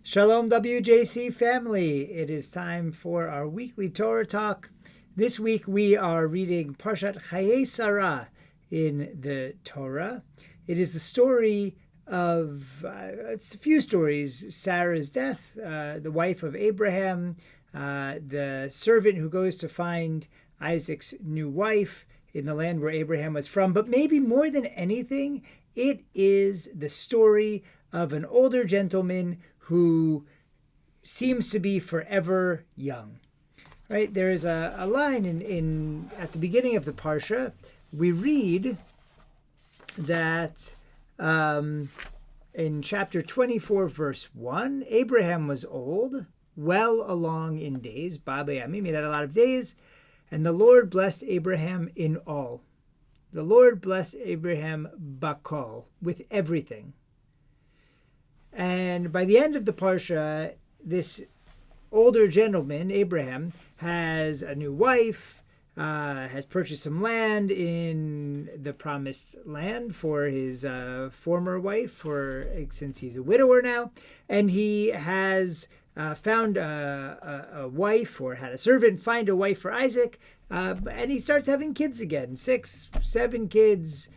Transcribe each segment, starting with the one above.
Shalom WJC family. It is time for our weekly Torah Talk. This week we are reading Parshat Chayei Sarah in the Torah. It is the story of, it's a few stories, Sarah's death, the wife of Abraham, the servant who goes to find Isaac's new wife in the land where Abraham was from. But maybe more than anything, it is the story of an older gentleman who seems to be forever young. Right? There is a line in at the beginning of the Parsha. We read that in chapter 24, verse 1, Abraham was old, well along in days. Baba Yamim, he had a lot of days. And the Lord blessed Abraham in all. The Lord blessed Abraham bakol, with everything. And by the end of the Parsha, this older gentleman, Abraham, has a new wife, has purchased some land in the promised land for his former wife, since he's a widower now. And he has found a wife, or had a servant find a wife for Isaac, and he starts having kids again, 6, 7 kids.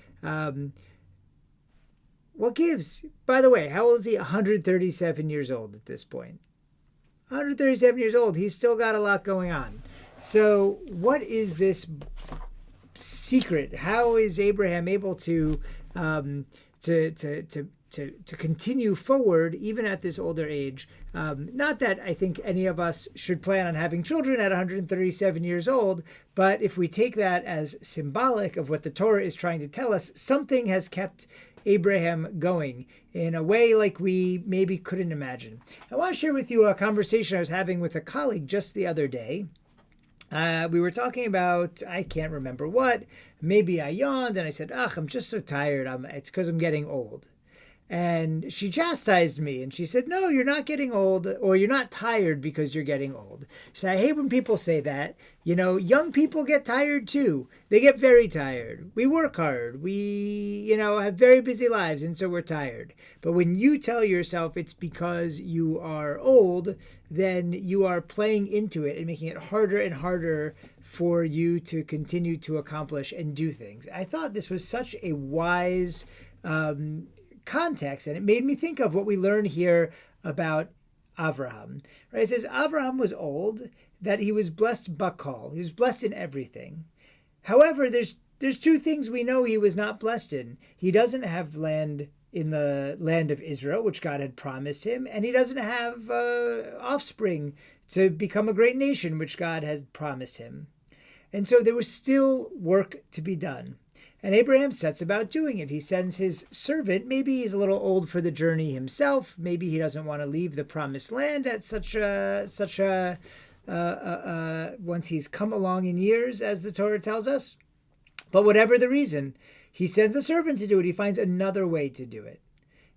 What gives? By the way, how old is he? 137 years old at this point. 137 years old. He's still got a lot going on. So what is this secret? How is Abraham able to continue forward even at this older age? Not that I think any of us should plan on having children at 137 years old, but if we take that as symbolic of what the Torah is trying to tell us, something has kept Abraham going in a way like we maybe couldn't imagine. I want to share with you a conversation I was having with a colleague just the other day. We were talking about, I can't remember what, maybe I yawned and I said, I'm just so tired. It's because I'm getting old. And she chastised me and she said, no, you're not getting old, or you're not tired because you're getting old. She said, I hate when people say that. You know, young people get tired too. They get very tired. We work hard. We, have very busy lives, and so we're tired. But when you tell yourself it's because you are old, then you are playing into it and making it harder and harder for you to continue to accomplish and do things. I thought this was such a wise context, and it made me think of what we learn here about Avraham. Right? It says Avraham was old, that he was blessed bakol. He was blessed in everything. However, there's 2 things we know he was not blessed in. He doesn't have land in the land of Israel, which God had promised him, and he doesn't have offspring to become a great nation, which God had promised him. And so there was still work to be done. And Abraham sets about doing it. He sends his servant. Maybe he's a little old for the journey himself. Maybe he doesn't want to leave the promised land at once he's come along in years, as the Torah tells us. But whatever the reason, he sends a servant to do it. He finds another way to do it,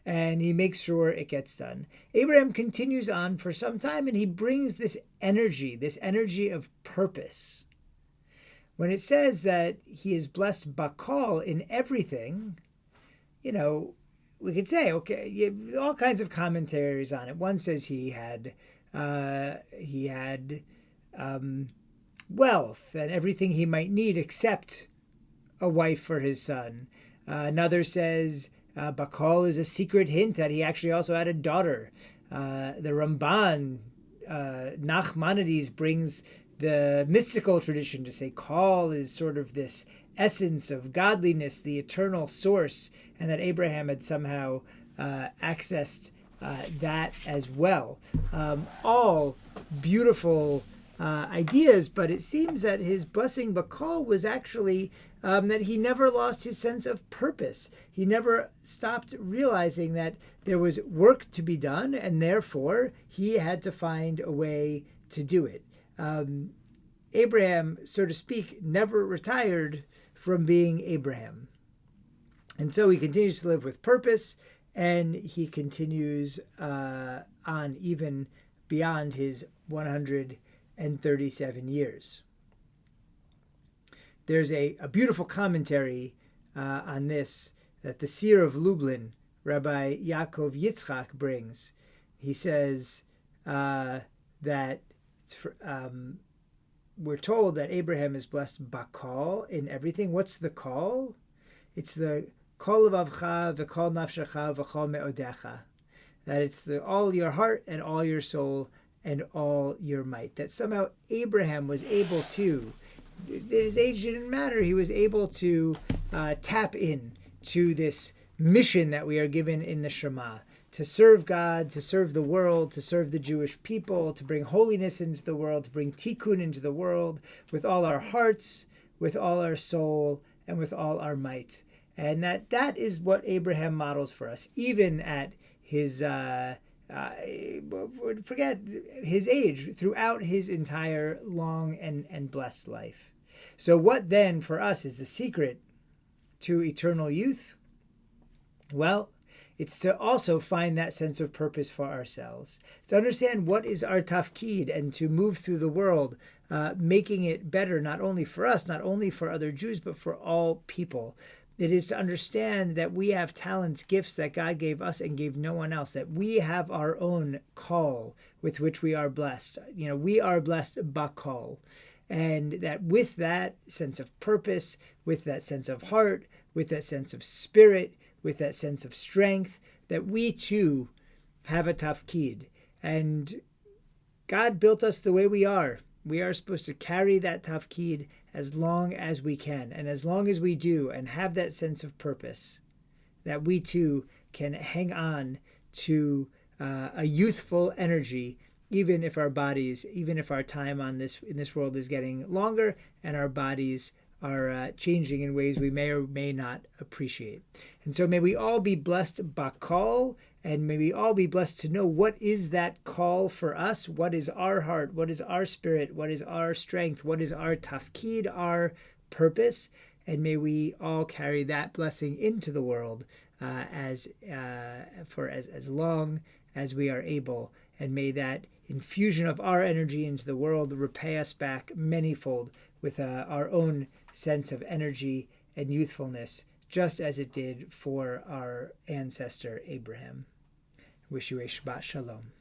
and he makes sure it gets done. Abraham continues on for some time, and he brings this energy of purpose. When it says that he is blessed bakol in everything, we could say, okay, all kinds of commentaries on it. One says he had wealth and everything he might need except a wife for his son. Another says bakol is a secret hint that he actually also had a daughter. The Ramban, Nachmanides, brings the mystical tradition to say Kol is sort of this essence of godliness, the eternal source, and that Abraham had somehow accessed that as well. All beautiful ideas, but it seems that his blessing bakol was actually that he never lost his sense of purpose. He never stopped realizing that there was work to be done, and therefore he had to find a way to do it. Abraham, so to speak, never retired from being Abraham. And so he continues to live with purpose, and he continues on even beyond his 137 years. There's a beautiful commentary on this that the seer of Lublin, Rabbi Yaakov Yitzchak, brings. he says that we're told that Abraham is blessed bakal in everything. What's the call? It's the kol levavcha v'kol nafshecha v'chol me'odecha. That it's all your heart and all your soul and all your might. That somehow Abraham was able to, his age didn't matter, he was able to tap in to this mission that we are given in the Shema, to serve God, to serve the world, to serve the Jewish people, to bring holiness into the world, to bring tikkun into the world with all our hearts, with all our soul, and with all our might. And that is what Abraham models for us, even at his, forget his age, throughout his entire long and blessed life. So what then for us is the secret to eternal youth? Well, it's to also find that sense of purpose for ourselves, to understand what is our tafkid, and to move through the world, making it better, not only for us, not only for other Jews, but for all people. It is to understand that we have talents, gifts that God gave us and gave no one else, that we have our own call with which we are blessed. We are blessed bakal. And that with that sense of purpose, with that sense of heart, with that sense of spirit, with that sense of strength, that we too have a tafkid. And God built us the way we are. We are supposed to carry that tafkid as long as we can. And as long as we do and have that sense of purpose, that we too can hang on to a youthful energy, even if our time in this world is getting longer and our bodies are changing in ways we may or may not appreciate. And so may we all be blessed bakal, and may we all be blessed to know what is that call for us, what is our heart, what is our spirit, what is our strength, what is our tafkid, our purpose, and may we all carry that blessing into the world as long as we are able, and may that infusion of our energy into the world repay us back manyfold with our own sense of energy and youthfulness, just as it did for our ancestor Abraham. Wish you a Shabbat Shalom.